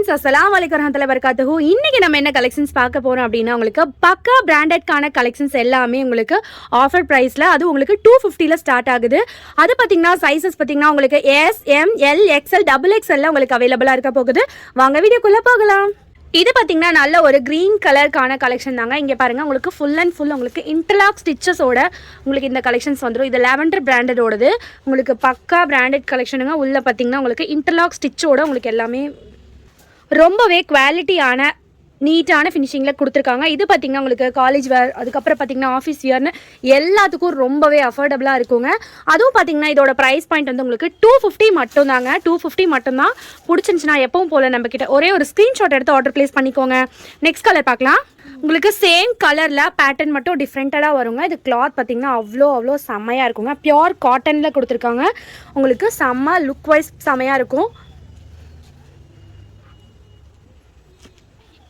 Friends, அஸ்ஸலாமு அலைக்கும் வரஹ்மத்துல்லாஹி வபரகாத்துஹு. இன்னைக்கு நம்ம என்ன கலெக்ஷன்ஸ் பார்க்க போறோம் அப்படின்னா, உங்களுக்கு பக்கா பிராண்டட்கான கலெக்ஷன்ஸ் எல்லாமே உங்களுக்கு ஆஃபர் பிரைஸ்ல, அது உங்களுக்கு 250ல ஸ்டார்ட் ஆகுது. அது பார்த்தீங்கன்னா சைஸஸ் பார்த்தீங்கன்னா உங்களுக்கு S, M, L, XL, double XL உங்களுக்கு அவைலபிளா இருக்க போகுது. வாங்க வீடியோக்குள்ள போகலாம். இது பார்த்தீங்கன்னா நல்ல ஒரு க்ரீன் கலருக்கான கலெக்ஷன் தாங்க. இங்கே பாருங்கள், உங்களுக்கு ஃபுல் அண்ட் ஃபுல் உங்களுக்கு இன்டர்லாக் ஸ்டிச்சஸோட உங்களுக்கு இந்த கலெக்ஷன்ஸ் வந்துடும். இது லாவெண்டர் பிராண்டடோடது. உங்களுக்கு பக்கா பிராண்டட் கலெக்ஷனுங்க. உள்ளே பார்த்தீங்கன்னா உங்களுக்கு இன்டர்லாக் ஸ்டிச்சோட உங்களுக்கு எல்லாமே ரொம்பவே குவாலிட்டியான நீட்டான ஃபினிஷிங்கில் கொடுத்துருக்காங்க. இது பார்த்திங்கன்னா உங்களுக்கு காலேஜ் வேர், அதுக்கப்புறம் பார்த்திங்கன்னா ஆஃபீஸ் வியர்னு எல்லாத்துக்கும் ரொம்பவே அஃபோர்டபுளாக இருக்குங்க. அதுவும் பார்த்திங்கன்னா இதோட ப்ரைஸ் பாயிண்ட் வந்து உங்களுக்கு 250 மட்டும்தாங்க. 250 மட்டும்தான். பிடிச்சிருந்துச்சுன்னா எப்பவும் போல் நம்மக்கிட்ட ஒரே ஒரு ஸ்க்ரீன்ஷாட் எடுத்து ஆர்டர் ப்ளேஸ் பண்ணிக்கோங்க. நெக்ஸ்ட் கலர் பார்க்கலாம். உங்களுக்கு சேம் கலரில் பேட்டர்ன் மட்டும் டிஃப்ரெண்ட்டாக வருங்க. இது கிளாத் பார்த்திங்கன்னா அவ்வளோ செம்மையாக இருக்குங்க. பியோர் காட்டனில் கொடுத்துருக்காங்க. உங்களுக்கு செம்ம லுக் வைஸ் செம்மையாக இருக்கும்.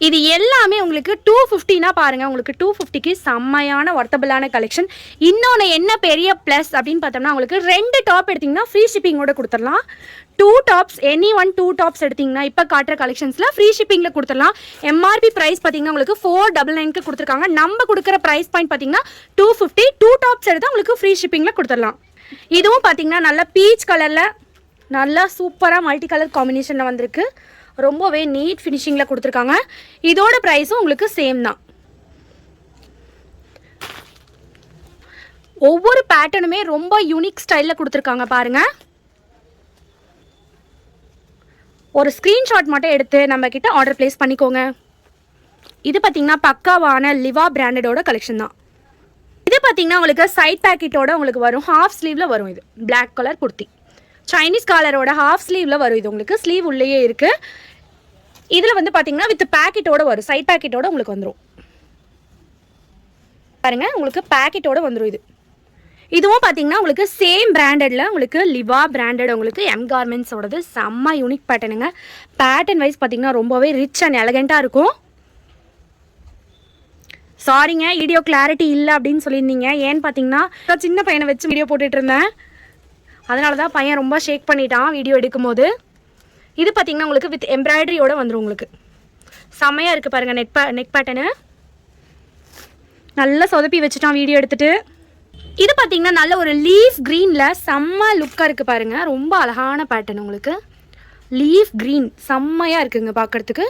இது எல்லாமே உங்களுக்கு 250னா பாருங்கள், உங்களுக்கு 250க்கு செம்மையான ஒர்த்தபிளான கலெக்ஷன். இன்னொன்று என்ன பெரிய ப்ளஸ் அப்படின்னு பார்த்தோம்னா, உங்களுக்கு 2 டாப் எடுத்திங்கன்னா ஃப்ரீ ஷிப்பிங்கோட கொடுத்துடலாம். 2 டாப்ஸ் எனி ஒன் 2 டாப்ஸ் எடுத்திங்கன்னா இப்போ காட்டுற கலெக்ஷன்ஸில் ஃப்ரீ ஷிப்பிங்கில் கொடுத்துடலாம். எம்ஆர்பி ப்ரைஸ் பார்த்தீங்கன்னா உங்களுக்கு 499க்கு கொடுத்துருக்காங்க. நம்ம கொடுக்குற ப்ரைஸ் பாயிண்ட் பார்த்தீங்கன்னா 250. 2 டாப்ஸ் எடுத்தால் உங்களுக்கு ஃப்ரீ ஷிப்பிங்கில் கொடுத்துடலாம். இதுவும் பார்த்தீங்கன்னா நல்ல பீச் கலரில் நல்லா சூப்பராக மல்டி கலர் காம்பினேஷனில் வந்திருக்கு. ரொம்பவே நீட் ஃபினிஷிங்கில் கொடுத்துருக்காங்க. இதோட ப்ரைஸும் உங்களுக்கு சேம் தான். ஒவ்வொரு பேட்டர்னுமே ரொம்ப யூனிக் ஸ்டைலில் கொடுத்துருக்காங்க பாருங்கள். ஒரு ஸ்க்ரீன்ஷாட் மட்டும் எடுத்து நம்மக்கிட்ட ஆர்டர் ப்ளேஸ் பண்ணிக்கோங்க. இது பார்த்திங்கன்னா பக்காவான லிவா பிராண்டடோட கலெக்ஷன் தான். இது பார்த்திங்கன்னா உங்களுக்கு சைட் பேக்கெட்டோட உங்களுக்கு வரும். ஹாஃப் ஸ்லீவில் வரும். இது பிளாக் கலர் குர்த்தி சைனீஸ் காலரோட ஹாஃப் ஸ்லீவில் வரும். இது உங்களுக்கு ஸ்லீவ் உள்ளேயே இருக்குது. இதில் வந்து பார்த்தீங்கன்னா வித் பேக்கெட்டோட வரும். சைட் பேக்கெட்டோட உங்களுக்கு வந்துடும் பாருங்கள். உங்களுக்கு பேக்கெட்டோட வந்துடும். இதுவும் பார்த்தீங்கன்னா உங்களுக்கு சேம் பிராண்டடில் உங்களுக்கு லிவா பிராண்டட் உங்களுக்கு எம் கார்மெண்ட்ஸோடது செம்ம யூனிக் பேட்டர்னுங்க. பேட்டர்ன் வைஸ் பார்த்தீங்கன்னா ரொம்பவே ரிச் அண்ட் எலகெண்ட்டாக இருக்கும். சாரிங்க, வீடியோ கிளாரிட்டி இல்லை அப்படின்னு சொல்லியிருந்தீங்க. ஏன்னு பார்த்தீங்கன்னா சின்ன பையனை வச்சு வீடியோ போட்டுட்டு இருந்தேன். அதனால தான் பையன் ரொம்ப ஷேக் பண்ணிட்டான் வீடியோ எடுக்கும்போது. இது பார்த்திங்கன்னா உங்களுக்கு வித் எம்ப்ராய்டரியோடு வந்துடும். உங்களுக்கு செம்மையாக இருக்குது பாருங்கள். நெக் பேட்டர்னு நல்லா சொதப்பி வச்சுட்டான் வீடியோ எடுத்துகிட்டு. இது பார்த்திங்கன்னா நல்ல ஒரு லீஃப் க்ரீனில் செம்ம லுக்காக இருக்குது பாருங்கள். ரொம்ப அழகான பேட்டர்ன். உங்களுக்கு லீஃப் க்ரீன் செம்மையாக இருக்குங்க பார்க்குறதுக்கு.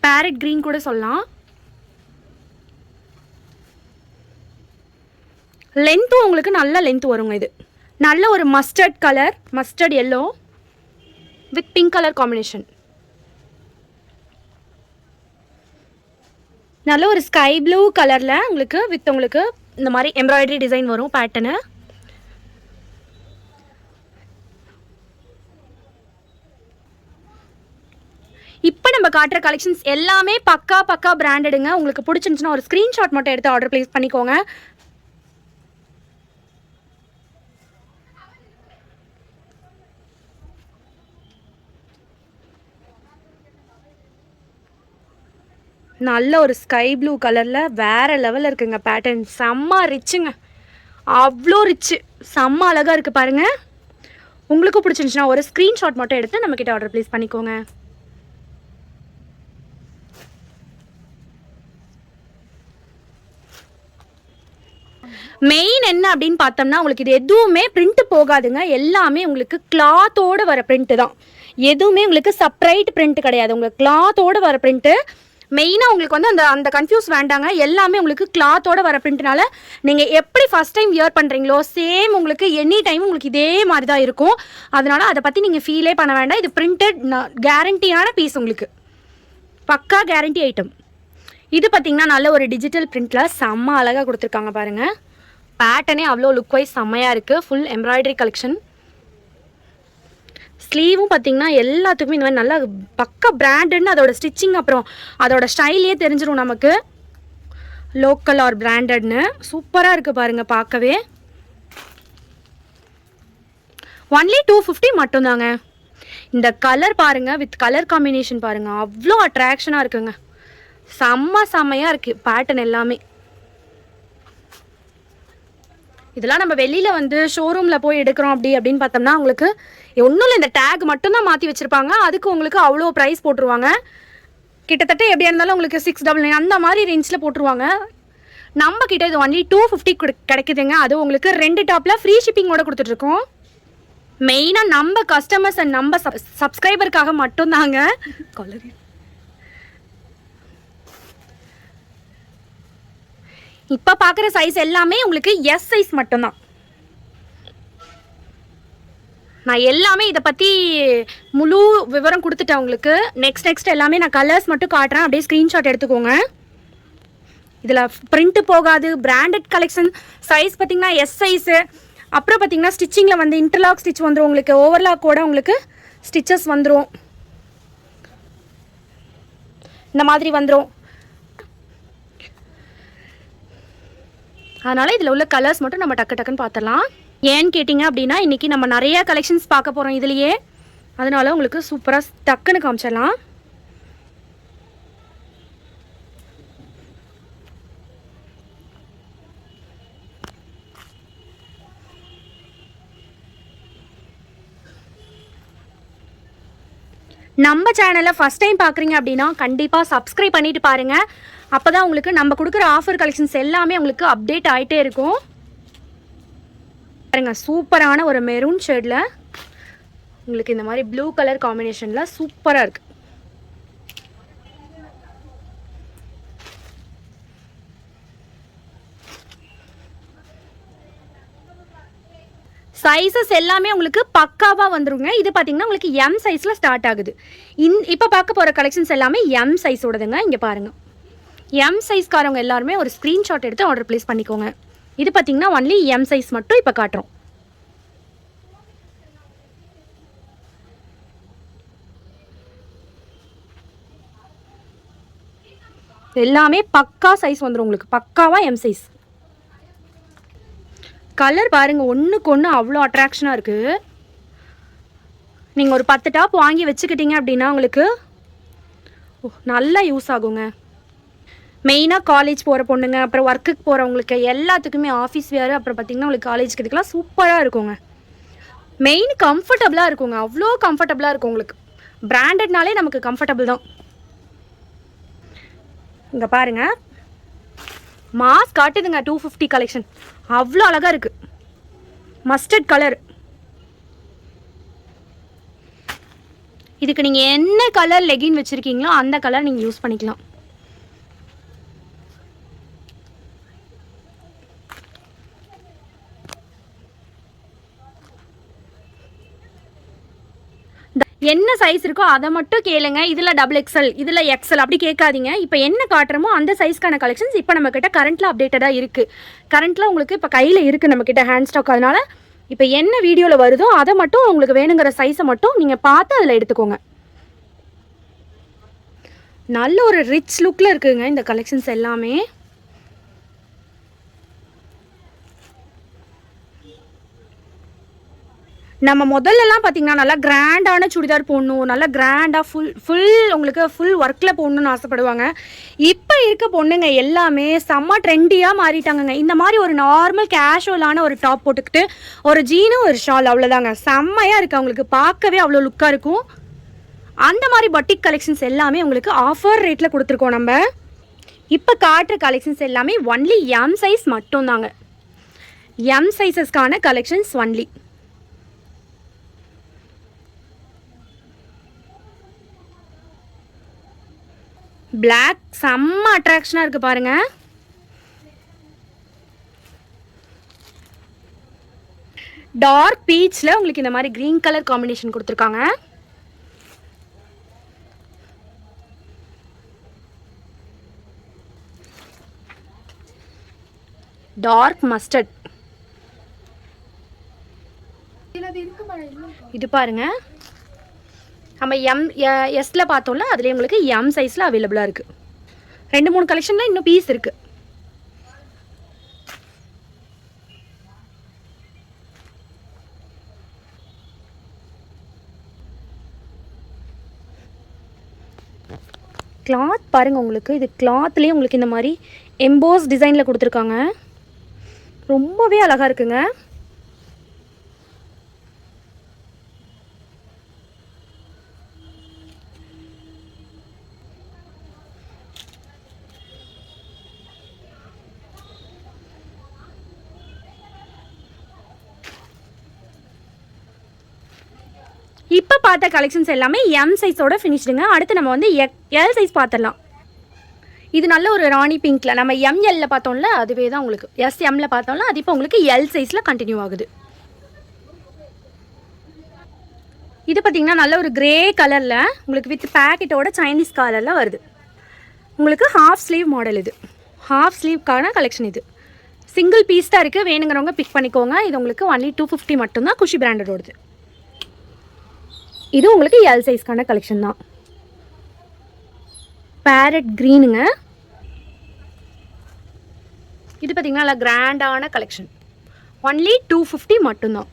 பேரட் க்ரீன் கூட சொல்லலாம். லென்த்தும் உங்களுக்கு நல்ல லென்த் வருங்க. இது நல்ல ஒரு mustard colour, mustard yellow with pink colour combination. நல்ல ஒரு ஸ்கை ப்ளூ கலரில் உங்களுக்கு வித் உங்களுக்கு இந்த மாதிரி எம்ப்ராய்டரி டிசைன் வரும் பேட்டர்னு. இப்போ நம்ம காட்டுற கலெக்ஷன்ஸ் எல்லாமே பக்கா பிராண்டடுங்க. உங்களுக்கு பிடிச்சிருந்துச்சுன்னா ஒரு ஸ்க்ரீன்ஷாட் மட்டும் எடுத்து ஆர்டர் ப்ளேஸ் பண்ணிக்கோங்க. நல்ல ஒரு ஸ்கை ப்ளூ கலரில் வேறு லெவலில் இருக்குங்க பேட்டர்ன். செம்ம ரிச்சுங்க. அவ்வளோ ரிச்சு, செம்ம அழகாக இருக்குது பாருங்கள். உங்களுக்கும் பிடிச்சிருந்துச்சுன்னா ஒரு ஸ்க்ரீன்ஷாட் மட்டும் எடுத்து நம்மக்கிட்ட ஆர்டர் ப்ளேஸ் பண்ணிக்கோங்க. மெயின் என்ன அப்படின்னு பார்த்தோம்னா, உங்களுக்கு இது எதுவுமே பிரிண்ட்டு போகாதுங்க. எல்லாமே உங்களுக்கு கிளாத்தோடு வர பிரிண்ட்டு தான். எதுவுமே உங்களுக்கு செப்பரேட் பிரிண்ட் கிடையாது. உங்களுக்கு கிளாத்தோடு வர பிரிண்ட்டு. மெயினாக உங்களுக்கு வந்து அந்த கன்ஃபியூஸ் வேண்டாங்க. எல்லாமே உங்களுக்கு கிளாத்தோட வர பிரிண்ட்னால நீங்கள் எப்படி ஃபஸ்ட் டைம் வியர் பண்ணுறீங்களோ சேம் உங்களுக்கு எனி டைம் உங்களுக்கு இதே மாதிரி தான் இருக்கும். அதனால் அதை பற்றி நீங்கள் ஃபீலே பண்ண வேண்டாம். இது பிரிண்டட் கேரண்டியான பீஸ். உங்களுக்கு பக்கா கேரண்டி ஐட்டம். இது பார்த்திங்கன்னா நல்ல ஒரு டிஜிட்டல் பிரிண்டில் செம்ம அழகாக கொடுத்துருக்காங்க பாருங்கள். பேட்டர்னே அவ்வளோ லுக் வைஸ் செம்மையாக இருக்குது. Full embroidery collection. ஸ்லீவும் பார்த்திங்கன்னா எல்லாத்துக்குமே இந்த மாதிரி நல்லா பக்கா பிராண்டட்னு அதோட ஸ்டிச்சிங் அப்புறம் அதோட ஸ்டைலே தெரிஞ்சிடும் நமக்கு. லோக்கல் ஆர் பிராண்டட்னு சூப்பராக இருக்குது பாருங்கள் பார்க்கவே. ஒன்லி 250 மட்டும்தாங்க. இந்த கலர் பாருங்கள், வித் கலர் காம்பினேஷன் பாருங்கள், அவ்வளோ அட்ராக்ஷனாக இருக்குங்க. செம்மையாக இருக்குது பேட்டர்ன் எல்லாமே. இதெல்லாம் நம்ம வெளியில் வந்து ஷோரூமில் போய் எடுக்கிறோம் அப்படின்னு பார்த்தோம்னா உங்களுக்கு ஒன்றும் இல்லை, இந்த டேக் மட்டும்தான் மாற்றி வச்சுருப்பாங்க. அதுக்கு உங்களுக்கு அவ்வளோ ப்ரைஸ் போட்டுருவாங்க. கிட்டத்தட்ட எப்படியா இருந்தாலும் உங்களுக்கு 699 அந்த மாதிரி ரேஞ்சில் போட்டுருவாங்க. நம்ம கிட்ட இது ஒன்லி 250 கிடைக்குதுங்க. அது உங்களுக்கு 2 டாப்பில் ஃப்ரீ ஷிப்பிங்கோட கொடுத்துட்ருக்கோம். மெயினாக நம்ம கஸ்டமர்ஸ் அண்ட் நம்ம சப்ஸ்கிரைபருக்காக மட்டும்தாங்க. இப்போ பார்க்குற சைஸ் எல்லாமே உங்களுக்கு எஸ் சைஸ் மட்டும்தான். நான் எல்லாமே இதை பற்றி முழு விவரம் கொடுத்துட்டேன் உங்களுக்கு. நெக்ஸ்ட் எல்லாமே நான் கலர்ஸ் மட்டும் காட்டுறேன், அப்படியே ஸ்க்ரீன்ஷாட் எடுத்துக்கோங்க. இதில் பிரிண்ட்டு போகாது, பிராண்டட் கலெக்ஷன். சைஸ் பார்த்திங்கன்னா எஸ் சைஸு. அப்புறம் பார்த்திங்கன்னா ஸ்டிச்சிங்கில் வந்து இன்டர்லாக் ஸ்டிச் வந்துடும் உங்களுக்கு, ஓவர்லாக்கோட உங்களுக்கு ஸ்டிச்சஸ் வந்துடும். இந்த மாதிரி வந்துடும். அதனால் இதில் உள்ள கலர்ஸ் மட்டும் நம்ம டக்குன்னு பார்த்துடலாம். ஏன்னு கேட்டிங்க அப்படின்னா இன்றைக்கி நம்ம நிறையா கலெக்ஷன்ஸ் பார்க்க போகிறோம் இதுலேயே. அதனால உங்களுக்கு சூப்பராக டக்குன்னு காமிச்சிடலாம். நம்ம சேனலை ஃபஸ்ட் டைம் பார்க்குறீங்க அப்படின்னா கண்டிப்பாக சப்ஸ்கிரைப் பண்ணிவிட்டு பாருங்கள். அப்போ தான் உங்களுக்கு நம்ம கொடுக்குற ஆஃபர் கலெக்ஷன்ஸ் எல்லாமே உங்களுக்கு அப்டேட் ஆகிட்டே இருக்கும். பாருங்க, சூப்பரான ஒரு மெரூன் ஷேடில் உங்களுக்கு இந்த மாதிரி ப்ளூ கலர் காம்பினேஷனில் சூப்பராக இருக்குது. சைஸஸ் எல்லாமே உங்களுக்கு பக்காவாக வந்துருங்க. இது பார்த்தீங்கன்னா உங்களுக்கு எம் சைஸில் ஸ்டார்ட் ஆகுது. இப்போ பார்க்க போகிற கலெக்ஷன்ஸ் எல்லாமே எம் சைஸோடதுங்க. இங்கே பாருங்கள், எம் சைஸ்காரவங்க எல்லாருமே ஒரு ஸ்க்ரீன்ஷாட் எடுத்து ஆர்டர் ப்ளேஸ் பண்ணிக்கோங்க. இது பார்த்தீங்கன்னா ஒன்லி எம் சைஸ் மட்டும் இப்போ காட்டுறோம். எல்லாமே பக்கா சைஸ் வந்துடும் உங்களுக்கு, பக்காவாக எம் சைஸ். கலர் பாருங்கள், ஒன்றுக்கு ஒன்று அவ்வளோ அட்ராக்ஷனாக இருக்குது. நீங்கள் ஒரு 10 டாப் வாங்கி வச்சுக்கிட்டீங்க அப்படின்னா உங்களுக்கு நல்லா யூஸ் ஆகுங்க. மெயினாக காலேஜ் போகிற பொண்ணுங்க, அப்புறம் ஒர்க்குக்கு போகிறவங்களுக்கு எல்லாத்துக்குமே, ஆஃபீஸ் வேறு, அப்புறம் பார்த்திங்கன்னா உங்களுக்கு காலேஜுக்கு இதுக்கெல்லாம் சூப்பராக இருக்குங்க. மெயின் கம்ஃபர்டபுளாக இருக்குங்க, அவ்வளோ கம்ஃபர்டபுளாக இருக்கும் உங்களுக்கு. பிராண்டட்னாலே நமக்கு கம்ஃபர்டபுள் தான். இங்கே பாருங்கள், மாஸ் காட்டுதுங்க 250 கலெக்ஷன். அவ்வளோ அழகாக இருக்குது. Mustard colour. இதுக்கு நீங்கள் என்ன கலர் லெகின் வச்சுருக்கீங்களோ அந்த கலர் நீங்கள் யூஸ் பண்ணிக்கலாம். என்ன சைஸ் இருக்கோ அதை மட்டும் கேளுங்க. இதில் XXL, இதில் XL அப்படி கேட்காதீங்க. இப்போ என்ன காட்டுறமோ அந்த சைஸ்க்கான கலெக்ஷன்ஸ் இப்போ நம்மக்கிட்ட கரண்ட்டில் அப்டேட்டடாக இருக்குது. கரண்ட்டில் உங்களுக்கு இப்போ கையில் இருக்குது நம்மக்கிட்ட ஹேண்ட் ஸ்டாக். அதனால் இப்போ என்ன வீடியோவில் வருதோ அதை மட்டும் உங்களுக்கு வேணுங்கிற சைஸை மட்டும் நீங்கள் பார்த்து அதில் எடுத்துக்கோங்க. நல்ல ஒரு ரிச் லுக்கில் இருக்குதுங்க இந்த கலெக்ஷன்ஸ் எல்லாமே. நம்ம முதல்லலாம் பார்த்திங்கன்னா நல்லா கிராண்டான சுடிதார் போடணும், நல்லா கிராண்டாக ஃபுல் உங்களுக்கு ஃபுல் ஒர்க்கில் போடணுன்னு ஆசைப்படுவாங்க. இப்போ இருக்க பொண்ணுங்க எல்லாமே செம்ம ட்ரெண்டியாக மாறிட்டாங்கங்க. இந்த மாதிரி ஒரு நார்மல் கேஷுவலான ஒரு டாப் போட்டுக்கிட்டு ஒரு ஜீனும் ஒரு ஷால், அவ்வளோதாங்க. செம்மையாக இருக்குது, அவங்களுக்கு பார்க்கவே அவ்வளோ லுக்காக இருக்கும். அந்த மாதிரி பட்டிக் கலெக்ஷன்ஸ் எல்லாமே உங்களுக்கு ஆஃபர் ரேட்டில் கொடுத்துருக்கோம் நம்ம. இப்போ காட்டுற கலெக்ஷன்ஸ் எல்லாமே ஒன்லி எம் சைஸ் மட்டும்தாங்க. எம் சைஸஸ்க்கான கலெக்ஷன்ஸ் ஒன்லி. பிளாக் செம்ம அட்ராக்ஷனாக இருக்குது பாருங்கள். டார்க் பீச்சில் உங்களுக்கு இந்த மாதிரி க்ரீன் கலர் காம்பினேஷன் கொடுத்துருக்காங்க. Dark mustard. இது பாருங்கள், நம்ம எஸ்ல பார்த்தோம்ல, அதுலேயே உங்களுக்கு எம் சைஸில் அவைலபிளாக இருக்குது. 2-3 கலெக்ஷனில் இன்னும் பீஸ் இருக்குது. கிளாத் பாருங்கள், உங்களுக்கு இது கிளாத்லேயே உங்களுக்கு இந்த மாதிரி எம்போஸ் டிசைனில் கொடுத்துருக்காங்க. ரொம்பவே அழகாக இருக்குங்க. இப்போ பார்த்த கலெக்ஷன்ஸ் எல்லாமே எம் சைஸோட ஃபினிஷ்டுங்க. அடுத்து நம்ம வந்து எல் சைஸ் பார்த்துடலாம். இது நல்ல ஒரு ராணி பிங்க்கில் நம்ம எம்எல்ல பார்த்தோம்ல அதுவே தான் உங்களுக்கு எஸ்எம்மில் பார்த்தோம்ல அது இப்போ உங்களுக்கு எல் சைஸில் கண்டினியூ ஆகுது. இது பார்த்திங்கன்னா நல்ல ஒரு கிரே கலரில் உங்களுக்கு வித் பேக்கெட்டோட சைனீஸ் கலரில் வருது. உங்களுக்கு ஹாஃப் ஸ்லீவ் மாடல். இது ஹாஃப் ஸ்லீவ்க்கான கலெக்ஷன். இது சிங்கிள் பீஸ் தான் இருக்குது. வேணுங்கிறவங்க பிக் பண்ணிக்கோங்க. இது உங்களுக்கு ஒன்லி 250 மட்டும்தான். குஷி பிராண்டடோடது. இது உங்களுக்கு எல் சைஸ்க்கான கலெக்ஷன் தான். பேரட் க்ரீனுங்க. இது பார்த்திங்கன்னா நல்லா கிராண்டான கலெக்ஷன். ஒன்லி 250 மட்டும்தான்.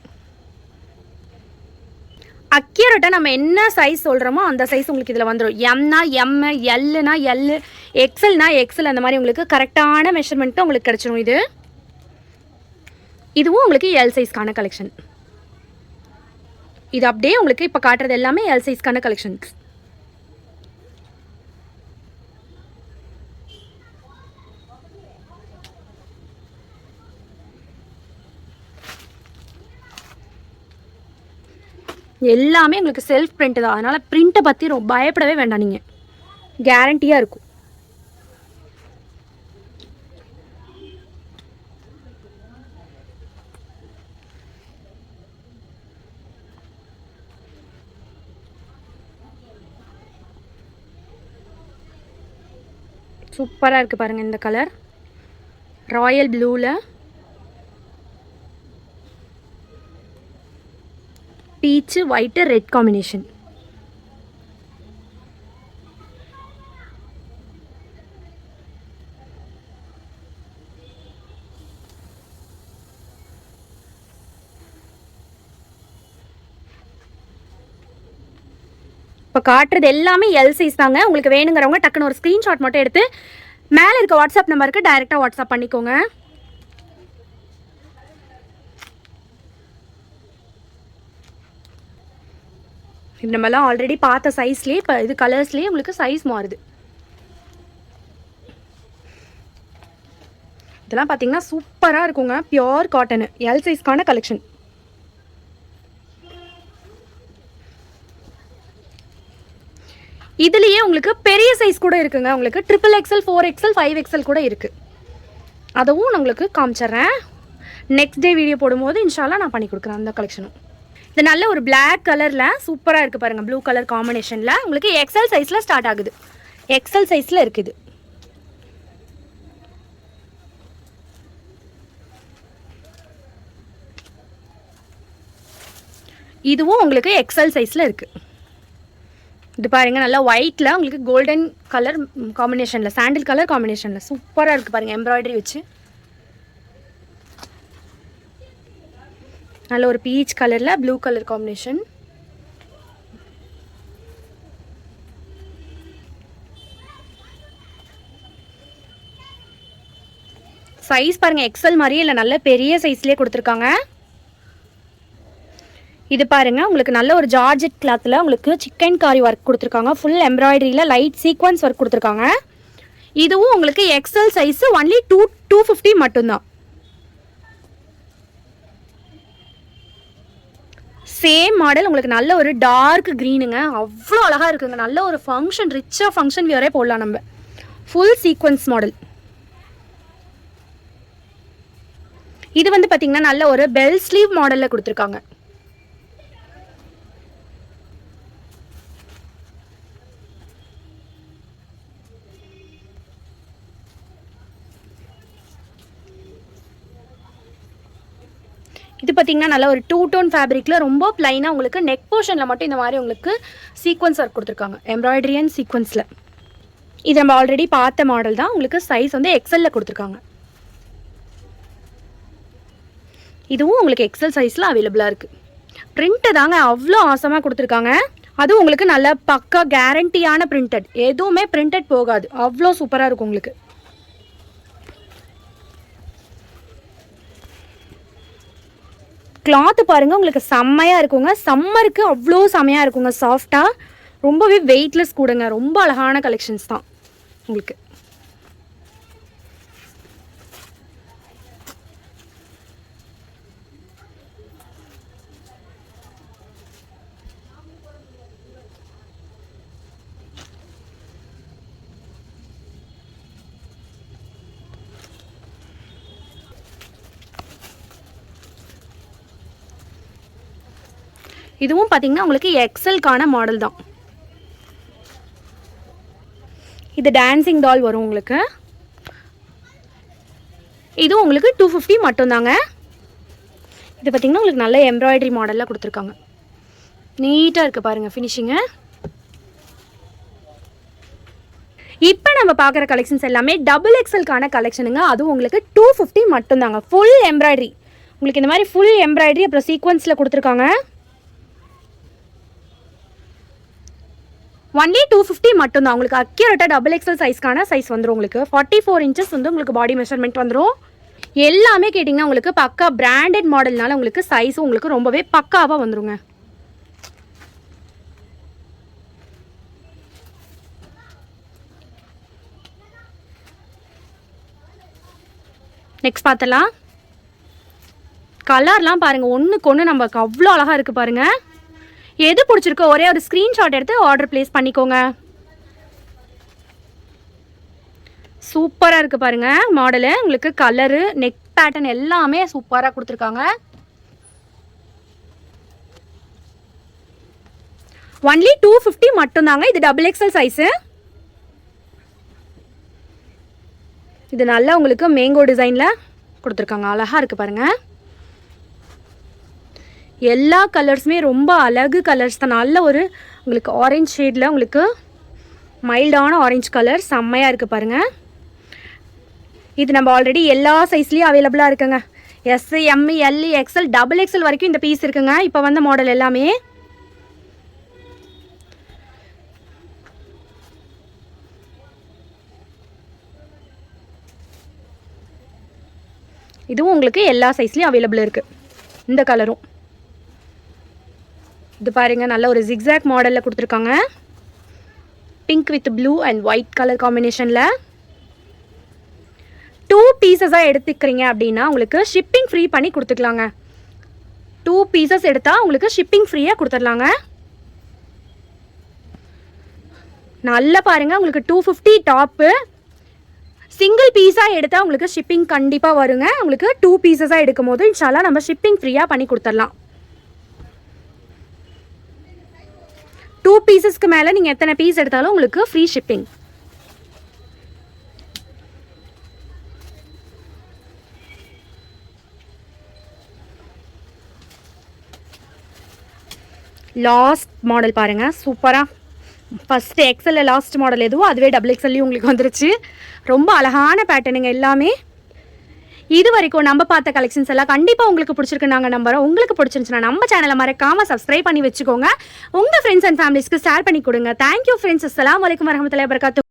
அக்யூரேட்டாக நம்ம என்ன சைஸ் சொல்கிறோமோ அந்த சைஸ் உங்களுக்கு இதில் வந்துடும். எம்னா எம், எல்லுனா எல், எக்ஸல்னா எக்ஸல், அந்த மாதிரி உங்களுக்கு கரெக்டான மெஷர்மெண்ட்டு உங்களுக்கு கிடச்சிடும். இதுவும் உங்களுக்கு எல் சைஸ்க்கான கலெக்ஷன். இது அப்படியே உங்களுக்கு இப்போ காட்டுறது எல்லாமே எல் சைஸ்க்கான கலெக்ஷன்ஸ். எல்லாமே உங்களுக்கு செல்ஃப் பிரிண்ட் தான். அதனால் பிரிண்ட்டை பற்றி பயப்படவே வேண்டாம். நீங்கள் கேரண்டியாக இருக்கும். சூப்பராக இருக்குது பாருங்கள். இந்த கலர் ராயல் ப்ளூவில் பீச்சு ஒயிட்டு ரெட் காம்பினேஷன். இப்போ காட்டுறது எல்லாமே எல் சைஸ் தாங்க. உங்களுக்கு வேணுங்கிறவங்க டக்குன்னு ஒரு ஸ்க்ரீன்ஷாட் மட்டும் எடுத்து மேலே இருக்க வாட்ஸ்அப் நம்பருக்கு டைரெக்டாக வாட்ஸ்அப் பண்ணிக்கோங்க. இது நம்மலாம் ஆல்ரெடி பார்த்த சைஸ்லேயே இப்போ இது கலர்ஸ்லேயே உங்களுக்கு சைஸ் மாறுது. இதெல்லாம் பார்த்தீங்கன்னா சூப்பராக இருக்குங்க. பியோர் காட்டனு எல் சைஸ்க்கான கலெக்ஷன். இதுலேயே உங்களுக்கு பெரிய சைஸ் கூட இருக்குங்க. உங்களுக்கு XXL, 4XL, 5XL கூட இருக்குது. அதுவும் நான் உங்களுக்கு காமிச்சிட்றேன். நெக்ஸ்ட் டே வீடியோ போடும்போது இன்ஷால்லா நான் பண்ணி கொடுக்குறேன் அந்த கலெக்ஷனும். இது நல்ல ஒரு பிளாக் கலரில் சூப்பராக இருக்குது பாருங்கள். ப்ளூ கலர் காம்பினேஷனில் உங்களுக்கு XL சைஸில் ஸ்டார்ட் ஆகுது. XL சைஸில் இருக்குது. இதுவும் உங்களுக்கு XL சைஸில் இருக்குது. இது பாருங்கள் நல்லா ஒயிட்டில் உங்களுக்கு கோல்டன் கலர் காம்பினேஷனில், சாண்டில் கலர் காம்பினேஷனில் சூப்பராக இருக்குது பாருங்கள். எம்ப்ராய்டரி வச்சு நல்ல ஒரு பீச் கலரில் ப்ளூ கலர் காம்பினேஷன். சைஸ் பாருங்கள் XL மாதிரியே இல்லை, நல்ல பெரிய சைஸ்லேயே கொடுத்துருக்காங்க. இது பாருங்கள் உங்களுக்கு நல்ல ஒரு ஜார்ஜெட் கிளாத்தில் உங்களுக்கு சிக்கன் காரி ஒர்க் கொடுத்துருக்காங்க. ஃபுல் எம்ப்ராய்டரியில் லைட் சீக்வன்ஸ் ஒர்க் கொடுத்துருக்காங்க. இதுவும் உங்களுக்கு XL சைஸு ஒன்லி 250 மட்டும்தான். சேம் மாடல் உங்களுக்கு நல்ல ஒரு டார்க் க்ரீனுங்க. அவ்வளோ அழகாக இருக்குங்க. நல்ல ஒரு ஃபங்க்ஷன், ரிச்சாக ஃபங்க்ஷன் வியரே போடலாம் நம்ம. Full sequence model. இது வந்து பார்த்திங்கன்னா நல்ல ஒரு பெல் ஸ்லீவ் மாடலில் கொடுத்துருக்காங்க. இது பார்த்திங்கன்னா நல்ல ஒரு 2 டோன் ஃபேப்ரிக்கில் ரொம்ப ப்ளைனாக உங்களுக்கு நெக் போர்ஷனில் மட்டும் இந்த மாதிரி உங்களுக்கு சீக்வன்ஸ் ஒர்க் கொடுத்துருக்காங்க. எம்ப்ராய்டரி அண்ட் சீக்வன்ஸில். இது நம்ம ஆல்ரெடி பார்த்த மாடல் தான். உங்களுக்கு சைஸ் வந்து XL கொடுத்துருக்காங்க. இதுவும் உங்களுக்கு XL சைஸில் அவைலபிளாக இருக்குது. பிரிண்ட்டு தாங்க அவ்வளோ ஆசமாக கொடுத்துருக்காங்க. அதுவும் உங்களுக்கு நல்ல பக்கா கேரண்டியான பிரிண்டட். எதுவுமே பிரிண்டட் போகாது. அவ்வளோ சூப்பராக இருக்கும் உங்களுக்கு. கிளாத்து பாருங்கள் உங்களுக்கு செம்மையாக இருக்குங்க. சம்மருக்கு அவ்வளோ செம்மையாக இருக்குங்க. சாஃப்டாக ரொம்பவே வெயிட்லெஸ் கூடங்க. ரொம்ப அழகான கலெக்ஷன்ஸ் தான் உங்களுக்கு. இதுவும் பார்த்தீங்கன்னா உங்களுக்கு எக்ஸல்கான மாடல் தான். இது டான்சிங் டால் வரும் உங்களுக்கு. இதுவும் உங்களுக்கு 250 மட்டும்தாங்க. இது பார்த்தீங்கன்னா உங்களுக்கு நல்ல எம்ப்ராய்டரி மாடலில் கொடுத்துருக்காங்க. நீட்டாக இருக்குது பாருங்கள் ஃபினிஷிங்கு. இப்போ நம்ம பார்க்குற கலெக்ஷன்ஸ் எல்லாமே டபுள் எக்ஸல்கான கலெக்ஷனுங்க. அதுவும் உங்களுக்கு 250 மட்டும்தாங்க. ஃபுல் எம்ப்ராய்டரி உங்களுக்கு இந்த மாதிரி ஃபுல் எம்ப்ராய்டரி அப்புறம் சீக்வன்ஸில் கொடுத்துருக்காங்க. ஒன்லி 250 மட்டும்தான். உங்களுக்கு அக்யூரேட்டாக டபுள் எக்ஸல் சைஸ்க்கான சைஸ் வந்துடும். உங்களுக்கு 44 இன்ச்சஸ் வந்து உங்களுக்கு பாடி மெஷர்மெண்ட் வந்துடும். எல்லாமே கேட்டிங்கன்னா உங்களுக்கு பக்கா பிராண்டட் மாடல்னால உங்களுக்கு சைஸும் உங்களுக்கு ரொம்பவே பக்காவாக வந்துடுங்க. நெக்ஸ்ட் பார்த்தலாம். கலர்லாம் பாருங்கள் ஒன்றுக்கு ஒன்று நமக்கு அவ்வளோ அழகாக இருக்குது பாருங்கள். எது பிடிச்சிருக்கோ ஒரே ஒரு ஸ்க்ரீன்ஷாட் எடுத்து ஆர்டர் ப்ளேஸ் பண்ணிக்கோங்க. சூப்பராக இருக்குது பாருங்கள் மாடலு. உங்களுக்கு கலரு நெக் பேட்டர்ன் எல்லாமே சூப்பராக கொடுத்துருக்காங்க. ஒன்லி 250 மட்டும்தாங்க. இது டபுள் எக்ஸல் சைஸு. இது நல்லா உங்களுக்கு மேங்கோ டிசைனில் கொடுத்துருக்காங்க. அழகாக இருக்குது பாருங்கள். எல்லா கலர்ஸுமே ரொம்ப அழகு கலர்ஸ் தான். நல்ல ஒரு உங்களுக்கு ஆரஞ்ச் ஷேடில் உங்களுக்கு மைல்டான ஆரஞ்ச் கலர் செம்மையாக இருக்குது பாருங்கள். இது நம்ம ஆல்ரெடி எல்லா சைஸ்லேயும் அவைலபிளாக இருக்குங்க. S, M, L, XL, double XL வரைக்கும் இந்த பீஸ் இருக்குங்க. இப்போ வந்த மாடல் எல்லாமே. இதுவும் உங்களுக்கு எல்லா சைஸ்லேயும் அவைலபிள் இருக்குது. இந்த கலரும் இது பாருங்கள் நல்ல ஒரு ஜிக்ஸாக் மாடலில் கொடுத்துருக்காங்க. Pink with blue and white colour காம்பினேஷனில் 2 பீசஸாக எடுத்துக்கிறீங்க அப்படின்னா உங்களுக்கு ஷிப்பிங் ஃப்ரீ பண்ணி கொடுத்துக்கலாங்க. 2 பீசஸ் எடுத்தால் உங்களுக்கு ஷிப்பிங் ஃப்ரீயாக கொடுத்துடலாங்க. நல்லா பாருங்கள் உங்களுக்கு 250 டாப்பு. சிங்கிள் பீஸாக எடுத்தால் உங்களுக்கு ஷிப்பிங் கண்டிப்பாக வருங்க. உங்களுக்கு 2 பீசஸாக எடுக்கும் போது இன்ஷால்லா நம்ம ஷிப்பிங் ஃப்ரீயாக பண்ணி கொடுத்துடலாம். 2 பீசஸ்க்கு மேலே நீங்கள் எத்தனை பீஸ் எடுத்தாலும் உங்களுக்கு ஃப்ரீ ஷிப்பிங். லாஸ்ட் மாடல் பாருங்கள் சூப்பராக. ஃபஸ்ட்டு எக்ஸலில் லாஸ்ட் மாடல் எதுவோ அதுவே டபுள் எக்ஸல்லையும் உங்களுக்கு வந்துருச்சு. ரொம்ப அழகான பேட்டர்னுங்க எல்லாமே. இது வரைக்கும் நம்ம பார்த்த கலெக்ஷன்ஸ் எல்லாம் கண்டிப்பாக உங்களுக்கு பிடிச்சிருக்கு நாங்கள் நம்புறோம். உங்களுக்கு பிடிச்சிருந்துச்சுன்னா நம்ம சேனலை மறக்காமல் சப்ஸ்கிரைப் பண்ணி வச்சுக்கோங்க. உங்கள் ஃப்ரெண்ட்ஸ் அண்ட் ஃபேமிலிஸ்க்கு ஷேர் பண்ணி கொடுங்க. Thank you friends. அஸ்ஸலாமு அலைக்கும் வரஹ்மத்துல்லாஹி வபரகாத்துஹு.